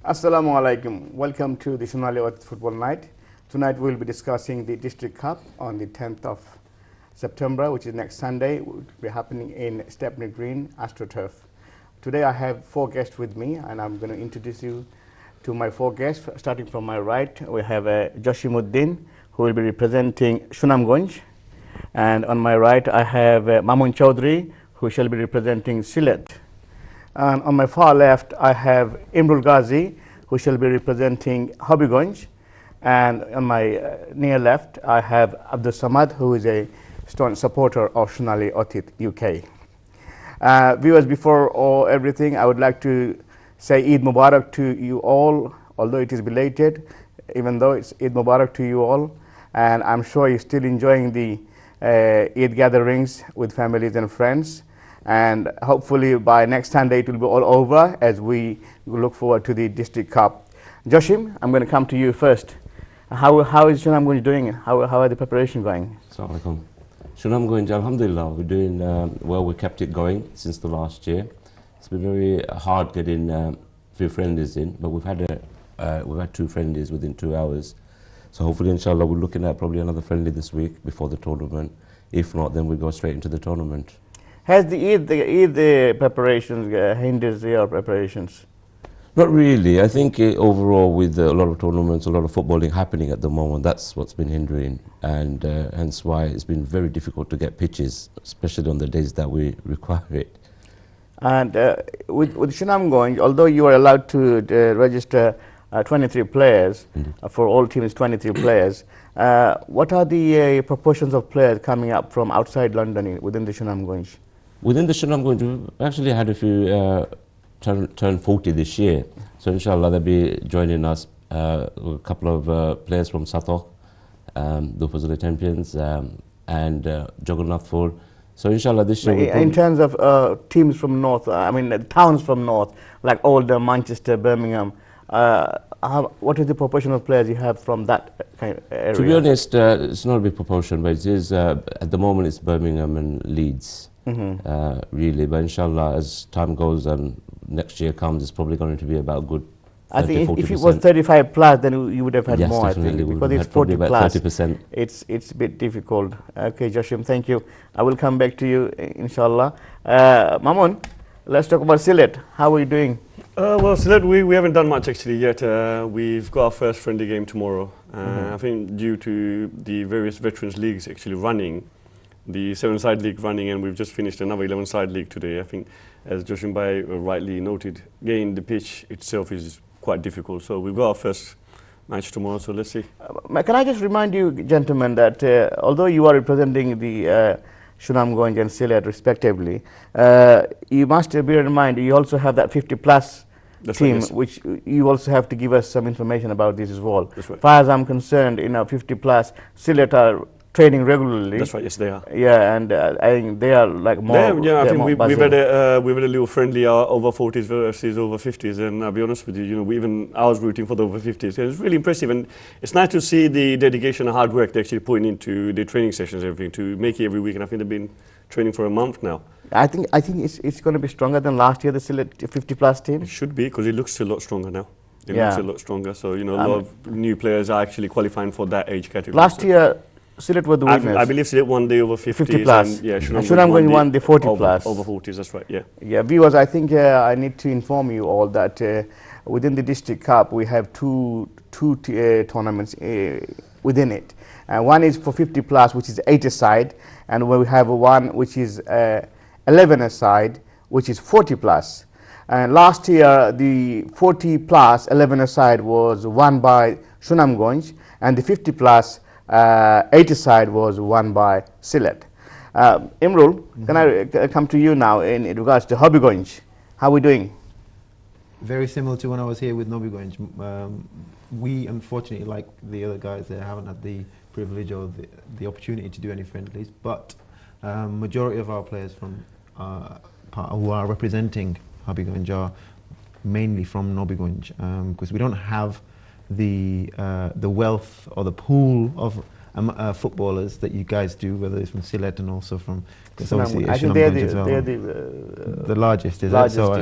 Assalamu alaikum. Welcome to the Sonali Othith Football Night. Tonight we'll be discussing the District Cup on the 10th of September, which is next Sunday. It will be happening in Stepney Green, AstroTurf. Today I have four guests with me, and I'm going to introduce you to my four guests. Starting from my right, we have Joshimuddin, who will be representing Sunamganj. And on my right, I have Mamun Chaudhry, who shall be representing Sylhet. And on my far left, I have Imrul Ghazi, who shall be representing Habiganj. And on my near left, I have Abdul Samad, who is a staunch supporter of Sonali Othith UK. Viewers, before everything, I would like to say Eid Mubarak to you all, although it is belated, even though it's Eid Mubarak to you all. And I'm sure you're still enjoying the Eid gatherings with families and friends. And hopefully by next Sunday it will be all over as we look forward to the District Cup. Joshim, I'm going to come to you first. How is Sunamganj doing? How are the preparations going? Assalamu alaikum. Sunamganj, alhamdulillah, we're doing well. We kept it going since the last year. It's been very hard getting a few friendlies in, but we've had two friendlies within 2 hours. So hopefully, inshallah, we're looking at probably another friendly this week before the tournament. If not, then we go straight into the tournament. Has the Eid preparations hindered your preparations? Not really. I think overall, with a lot of tournaments, a lot of footballing happening at the moment, that's what's been hindering, and hence why it's been very difficult to get pitches, especially on the days that we require it. And with Sunamganj, although you are allowed to register 23 players, for all teams 23 players, what are the proportions of players coming up from outside London within the Sunamganj? Within the Sunamganj, we've actually had a few turn 40 this year. So inshallah they'll be joining us, a couple of players from Satok, the Fazil champions, and Jagannathpur. So inshallah this year... In terms of teams from north, I mean towns from north, like Oldham, Manchester, Birmingham, what is the proportion of players you have from that kind of area? To be honest, it's not a big proportion, but it is, at the moment it's Birmingham and Leeds. Really, but inshallah as time goes and next year comes, it's probably going to be about good 30, I think 40%. if it was 35 plus, then you would have had yes, more, definitely. I think, because it's 40 about plus. 30%. It's a bit difficult. Okay, Joshim, thank you. I will come back to you, inshallah. Mamun, let's talk about Sylhet. How are you doing? Well, Sylhet, we haven't done much actually yet. We've got our first friendly game tomorrow. I think due to the various veterans leagues actually running, the 7-side league running, and we've just finished another 11-side league today. I think, as Joshim Bhai rightly noted, getting the pitch itself is quite difficult. So we've got our first match tomorrow, so let's see. Can I just remind you, gentlemen, that although you are representing the Sunamganj and Sylhet respectively, you must bear in mind you also have that 50-plus team, right, yes. which you also have to give us some information about this as well. That's right. As far as I'm concerned, 50-plus, Sylhet are training regularly. That's right, yes, they are. Yeah, and I think they are like more. Yeah, I think we've had a little friendly over 40s versus over 50s, and I'll be honest with you, I was rooting for the over 50s. It's really impressive, and it's nice to see the dedication and hard work they're actually putting into the training sessions and everything to make it every week, and I think they've been training for a month now. I think it's going to be stronger than last year, the Sylhet 50-plus team. It should be, because it looks a lot stronger now. It Yeah. looks a lot stronger, so a lot of new players are actually qualifying for that age category. Last year, Sylhet were the winners. I believe Sylhet won the over 50s. 50 plus. And, yeah, Sunamganj won the 40 plus. Over 40s, that's right, yeah. Yeah, viewers, I think I need to inform you all that within the District Cup, we have two tournaments within it. One is for 50 plus, which is 8-a-side, and we have one which is 11-a-side, which is 40 plus. And last year, the 40 plus 11-a-side was won by Sunamganj, and the 50 plus 8-a-side was won by Sylhet. Imrul, can I come to you now in regards to Habiganj? How are we doing? Very similar to when I was here with Nobiganj. We, unfortunately, like the other guys there, haven't had the privilege or the opportunity to do any friendlies, but majority of our players from who are representing Habiganj are mainly from Nobiganj, because we don't have the wealth or the pool of footballers that you guys do, whether it's from Sylhet and also from, because obviously I think they're the largest, is it? So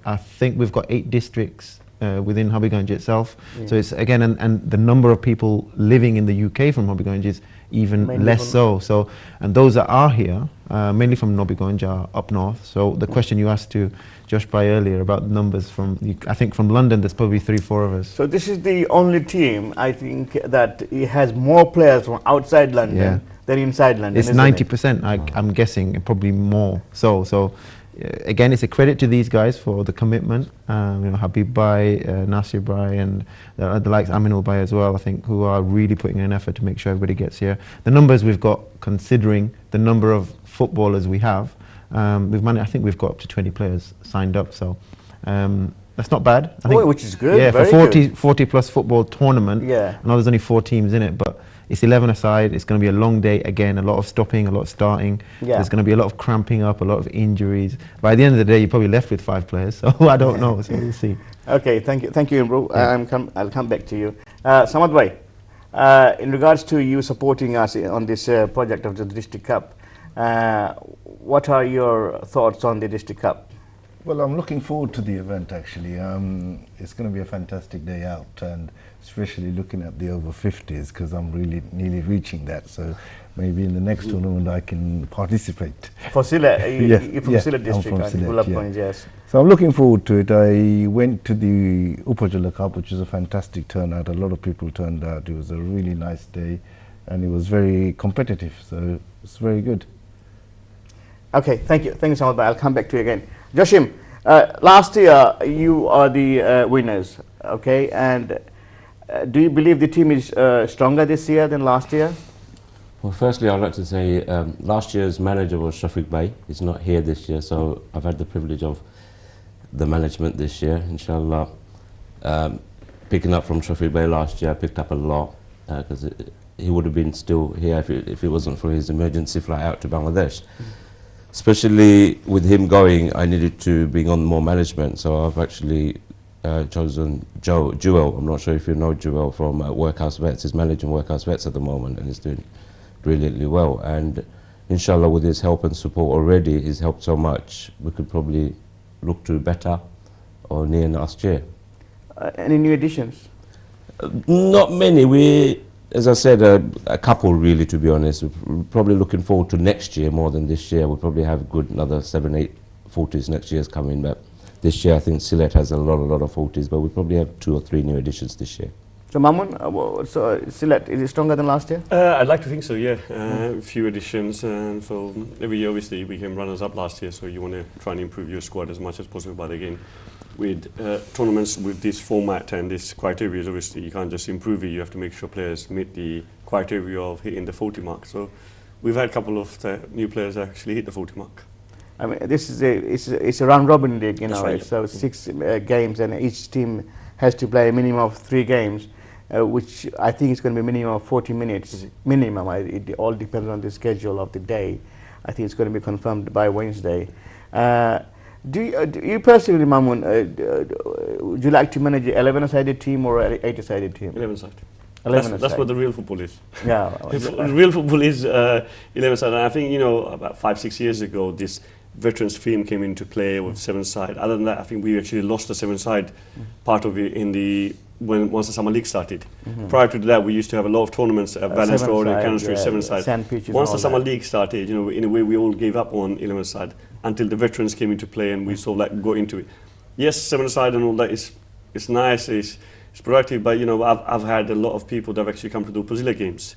I think we've got 8 districts within Hobbyganj itself. So it's again, and the number of people living in the UK from Hobbyganj is even Mainly less so. And those that are here, mainly from Nobbyganj, are up north. So the question you asked to Josh Bhai earlier about numbers from, I think from London, there's probably 3-4 of us. So this is the only team, I think, that it has more players from outside London than inside London. It's 90%, I'm guessing, probably more. So again, it's a credit to these guys for the commitment. You know, Habib Bhai, Nasir Bhai, and the likes Aminul Bhai as well, I think, who are really putting in an effort to make sure everybody gets here. The numbers we've got, considering the number of footballers we have, I think we've got up to 20 players signed up, so that's not bad. I think, which is good. Yeah, very for 40 plus football tournament. Yeah. I know there's only 4 teams in it, but it's 11 aside. It's going to be a long day again. A lot of stopping, a lot of starting. Yeah. There's going to be a lot of cramping up, a lot of injuries. By the end of the day, you're probably left with 5 players. So I don't know. So we'll see. Okay, thank you, Imru. I'll come back to you. Samad Bhai, in regards to you supporting us on this project of the District Cup, what are your thoughts on the District Cup? Well, I'm looking forward to the event actually. It's going to be a fantastic day out, and especially looking at the over 50s, because I'm really nearly reaching that. So maybe in the next tournament I can participate. For Sylhet, you're from Sylhet I'm district, from I think, Sylhet, Gulab Ganj, yes. So I'm looking forward to it. I went to the Upajala Cup, which was a fantastic turnout. A lot of people turned out. It was a really nice day, and it was very competitive. So it's very good. Okay, thank you, Samad Bhai. I'll come back to you again. Joshim, last year you are the winners, okay, and do you believe the team is stronger this year than last year? Well, firstly, I'd like to say last year's manager was Shafiq Bhai. He's not here this year, so I've had the privilege of the management this year, inshallah. Picking up from Shafiq Bhai last year, I picked up a lot, because he would have been still here if it wasn't for his emergency flight out to Bangladesh. Especially with him going, I needed to bring on more management, so I've actually chosen Jewel. I'm not sure if you know Jewel from Workhouse Vets. He's managing Workhouse Vets at the moment, and he's doing brilliantly well. And inshallah, with his help and support already, he's helped so much. We could probably look to better or near last year. Any new additions? Not many. As I said, a couple really, to be honest. We're probably looking forward to next year more than this year. We'll probably have good another 7, 8 40s next year's coming, but this year I think Sylhet has a lot of 40s, but we probably have 2 or 3 new additions this year. So Mamun, so Sylhet, is it stronger than last year? I'd like to think so, yeah. A few additions, and so every year obviously we came runners up last year, so you want to try and improve your squad as much as possible. But again, with tournaments with this format and this criteria, obviously you can't just improve it, you have to make sure players meet the criteria of hitting the 40 mark. So we've had a couple of new players actually hit the 40 mark. I mean, this is it's a round robin league, you know, right. so 6 games, and each team has to play a minimum of 3 games, which I think is going to be a minimum of 40 minutes, minimum. It all depends on the schedule of the day. I think it's going to be confirmed by Wednesday. Do you personally, Mamun, would you like to manage an 11-a-sided team or an 8-a-sided team? 11-a-side. That's what the real football is. Yeah. Real football is 11-a-side. And I think, you know, about 5-6 years ago, this veterans theme came into play with 7-side. Other than that, I think we actually lost the 7-side part of it in the once the summer league started. Prior to that, we used to have a lot of tournaments at Valence Road and Cannon Street, 7-side. Once the summer league started, you know, in a way we all gave up on 11-side until the veterans came into play and we sort of like got into it. Yes, 7-side and all that is nice, it's productive, but you know, I've had a lot of people that have actually come to the Upazila games,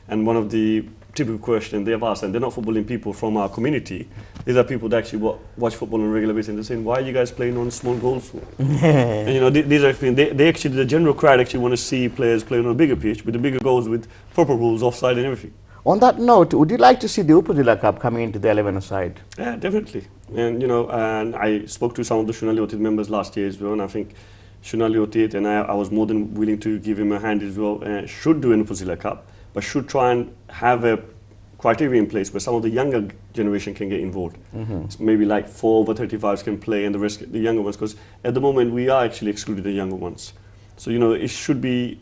and one of the typical questions they have asked, and they're not footballing people from our community, these are people that actually watch football on a regular basis, and they're saying, why are you guys playing on small goals? And you know, these are things, they actually, the general crowd actually want to see players playing on a bigger pitch with the bigger goals, with proper rules, offside and everything. On that note, would you like to see the Upazila Cup coming into the 11-a-side? Yeah, definitely. And you know, and I spoke to some of the Sonali Othith members last year as well, and I think Sonali Othith, and I was more than willing to give him a hand as well, should do an Upazila Cup, but should try and have a criteria in place where some of the younger generation can get involved. So maybe like 4 over 35s can play and the rest, the younger ones, because at the moment we are actually excluded the younger ones. So you know, it should be,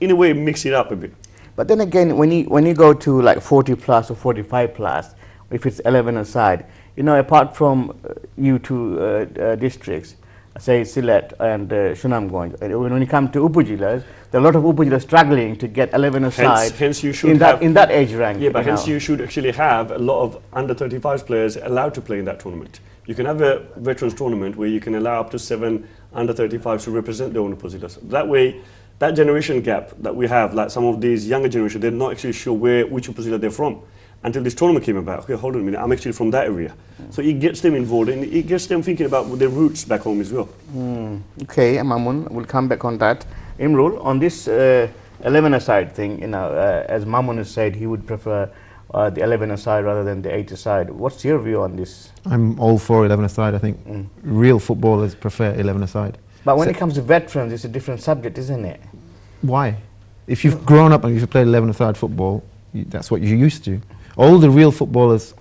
in a way, mix it up a bit. But then again, when you go to like 40 plus or 45 plus, if it's 11-a-side, you know, apart from you 2 districts, say Sylhet and Sunamganj. When you come to Upajilas, there are a lot of Upajilas struggling to get 11 aside. Hence you should in that age rank. Yeah, but hence you should actually have a lot of under 35 players allowed to play in that tournament. You can have a veterans tournament where you can allow up to 7 under 35s to represent their own Upajilas. That way, that generation gap that we have, like some of these younger generation, they're not actually sure which Upazila they're from until this tournament came about. Okay, hold on a minute, I'm actually from that area. So it gets them involved and it gets them thinking about their roots back home as well. Okay, Mamun, we'll come back on that. Imrul, on this 11-a-side thing, you know, as Mamun has said, he would prefer the 11-a-side rather than the 8-a-side. What's your view on this? I'm all for 11-a-side. I think real footballers prefer 11-a-side. But when it comes to veterans, it's a different subject, isn't it? Why? If you've grown up and you've played 11-a-side football, that's what you're used to. All the real footballers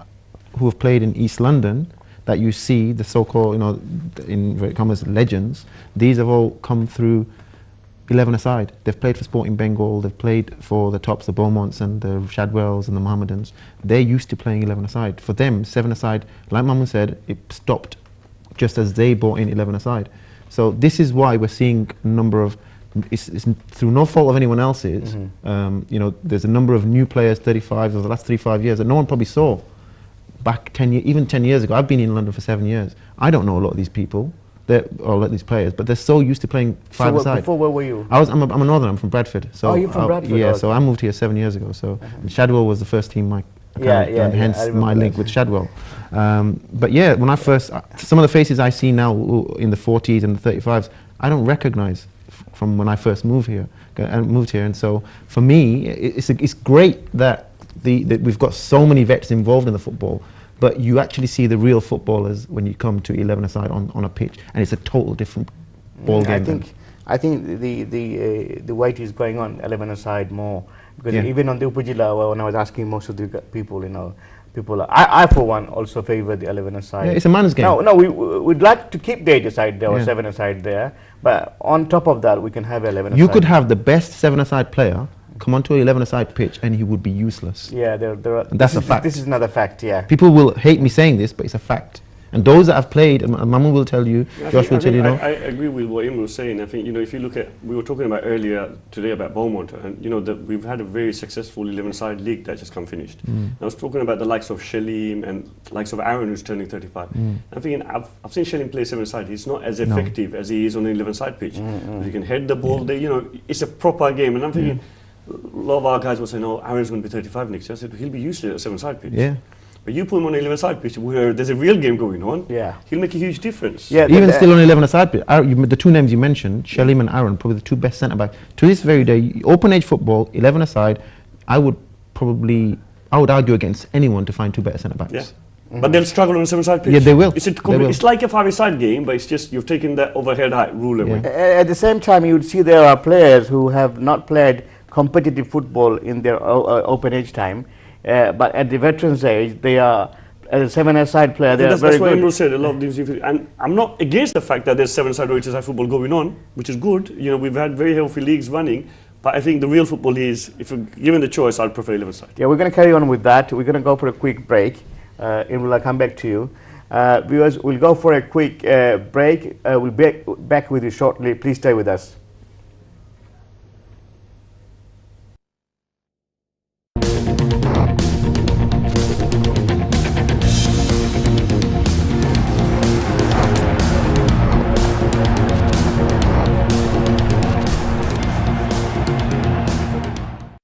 who have played in East London that you see, the so-called, you know, in inverted commas, legends, these have all come through 11-a-side. They've played for Sporting Bengal, they've played for the tops, the Beaumonts and the Shadwells and the Mohammedans. They're used to playing 11-a-side. For them, 7-a-side, like Mamun said, it stopped just as they brought in 11-a-side. So this is why we're seeing a number of, it's through no fault of anyone else's, you know, there's a number of new players, 35 over the last 35 years that no one probably saw back 10 years, even 10 years ago. I've been in London for 7 years. I don't know a lot of these people, or a lot of these players, but they're so used to playing 5-a-side. Before, where were you? I'm a northern, I'm from Bradford. So oh, you're from Bradford? Yeah, so I moved here 7 years ago. So and Shadwell was the first team and hence my link with Shadwell. But yeah, when I first, some of the faces I see now in the 40s and the 35s, I don't recognize from when I first moved here. And so for me, it's great that we've got so many vets involved in the football, but you actually see the real footballers when you come to 11-a-side on a pitch, and it's a total different ball game. I think the weight is going on 11-a-side more, because even on the Upajila, when I was asking most of the people, you know, I for one also favor the 11-a-side. Yeah, it's a man's game. No, we'd like to keep the 8-a-side there or 7-a-side there, but on top of that, we can have 11-a-side. You could have the best 7-a-side player come onto an 11-a-side pitch and he would be useless. Yeah, that's a fact. This is another fact, yeah. People will hate me saying this, but it's a fact. And those that have played, and Mamun will tell you, Josh will tell you, I agree with what Imran was saying. I think, you know, if you look at, we were talking about earlier today about Beaumont, and, you know, we've had a very successful 11-side league that just come finished. I was talking about the likes of Shalim and likes of Aaron, who's turning 35. I'm thinking, I've seen Shalim play 7-a-side. He's not as effective as he is on an 11-side pitch. You can head the ball there, you know, it's a proper game. And I'm thinking, a lot of our guys will say, no, Aaron's going to be 35 next year. I said, he'll be useless at 7-a-side pitch. Yeah. But you put him on an 11-a-side pitch where there's a real game going on, he'll make a huge difference. Yeah, even still on 11-a-side pitch, the two names you mentioned, Shalim and Aaron, probably the two best centre-backs. To this very day, open-age football, 11-a-side, I would argue against anyone to find two better centre-backs. Yeah. But they'll struggle on a 7-a-side pitch. Yeah, they will. It's like a 5-a-side game, but it's just you've taken that overhead height rule away. At the same time, you would see there are players who have not played competitive football in their open age time, but at the veterans age, they are, as a 7-a-side player, they are very good. That's what Imran said, a lot of these, and I'm not against the fact that there's 7-a-side or 8-a-side football going on, which is good. You know, we've had very healthy leagues running, but I think the real football is, if you're given the choice, I'd prefer 11-a-side. Yeah, we're going to carry on with that. We're going to go for a quick break. Imran, I'll come back to you. Viewers, we'll go for a quick break. We'll be back with you shortly. Please stay with us.